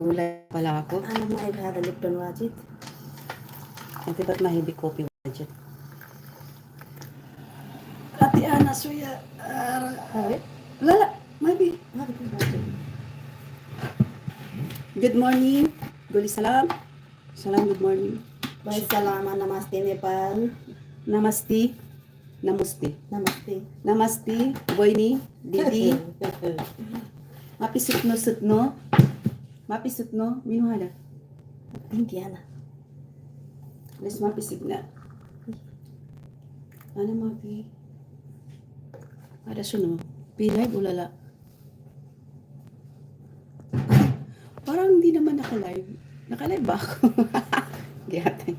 Gulay pala ako. أنا ما أحب هذا اللبن واجد. Ate, ba't mahilig kopi budget? Ate Ana شوية Ay, lala, maybe. هذا كله واجد. Good morning. Guli salam. Salam, good morning. باي سلامة نمستي Nepal. Namaste. Namusti. नमस्ते. Namaste. Boyni. Didi. Mapisut no. Mapisut no. Minuhada. بنتي أنا. Let's mapisig na. Ano mapi? Ada siya no. Pinay ulala. Parang hindi naman naka-live. Naka-live ba ako? Giyate.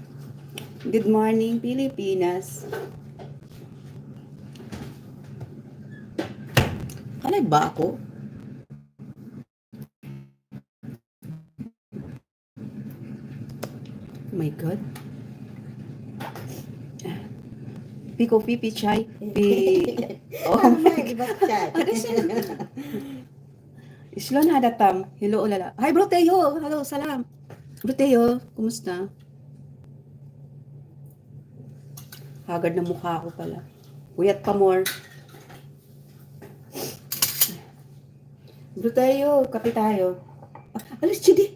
Good morning, Pilipinas. Naka-live ba ako? Oh my God. Piko pipi chai. Oh أنا ما my أحب God. الشاي. Ano siya? Islo na hadatam. Hello, ulala. Hi, bro Teo. Hello, salam. Bro Teo, kumusta? Hagard na mukha ko pala. Puyat pa more. Bro Teo, kape tayo. Alis, Chidi.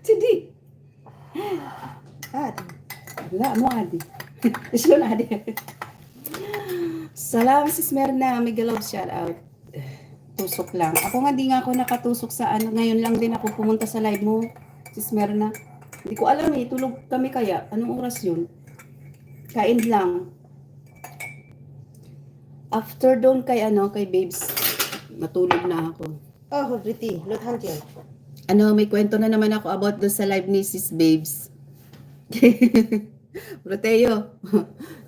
Chidi. هذا. Wala mo, Adi. Islo na, Adi. Salam, sis Merna. Mega love shout out. Tusok lang. Ako nga, di nga ako nakatusok sa ano. Ngayon lang din ako pumunta sa live mo, sis Merna. Hindi ko alam eh. Tulog kami kaya. Anong oras yun? Kain lang. After doon kay babes, natulog na ako. أوه بريتي لو تهانتي. Ano, may kwento na naman ako about doon sa live ni sis babes. Roteo,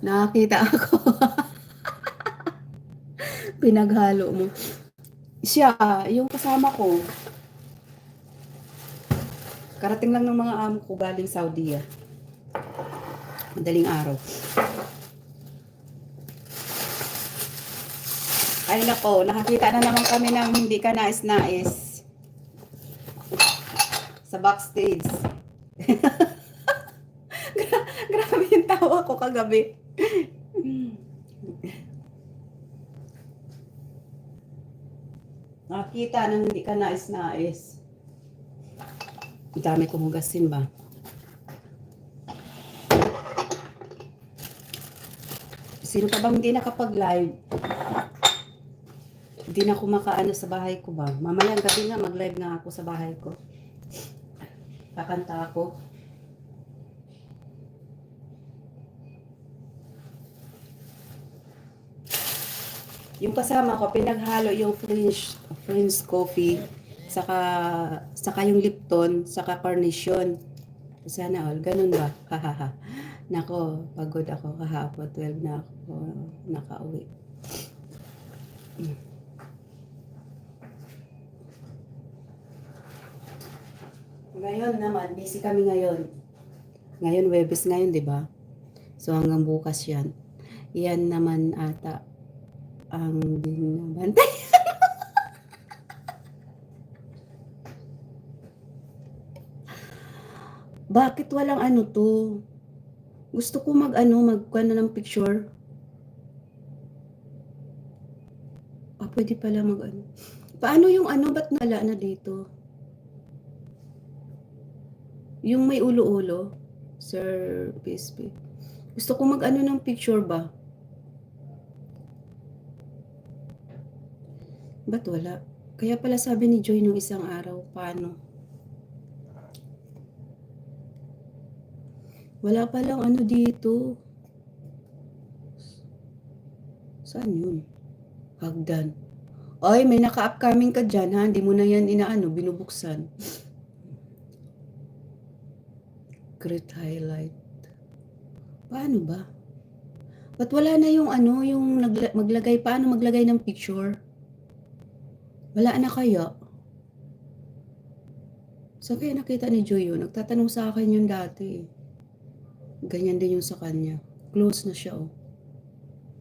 nakakita ako. Pinaghalo mo. Siya, yung kasama ko. Karating lang ng mga amo ko galing Saudi. Madaling araw. Ay nako, nakakita na naman kami ng hindi ka nais-nais. Sa backstage. Grabe yung tawa ko kagabi. Nakakita ng hindi ka nais-nais. Ang dami kong hugasin ba? Sino pa bang hindi nakapag-live? Hindi na ako makaano sa bahay ko ba? Mamayang gabi nga mag-live nga ako sa bahay ko. Kakanta ako. Yung kasama ko, pinaghalo yung French coffee, saka yung Lipton, saka Carnation. Sana all, ganun ba? Hahaha. Nako, pagod ako kahapon, 12 na ako nakauwi. Ngayon naman, busy kami ngayon. Ngayon, Webes ngayon, di ba? So hanggang bukas yan. Yan naman ata ang binabantay. Bakit walang ano to? Gusto ko magkuha ng picture. Pwede pala Paano yung ba't nala na dito? Yung may ulo-ulo, Sir PSP. Gusto ko ng picture ba? Ba't wala? Kaya pala sabi ni Joy nung isang araw, paano? Wala palang dito. Saan yun? Hagdan. Ay, may naka-upcoming ka dyan ha. Hindi mo na yan binubuksan. Great highlight. Paano ba? Ba't wala na yung paano maglagay ng picture? Wala na kaya? Saan kaya nakita ni Joy yun? Nagtatanong sa akin yun dati. Ganyan din yung sa kanya. Close na siya oh.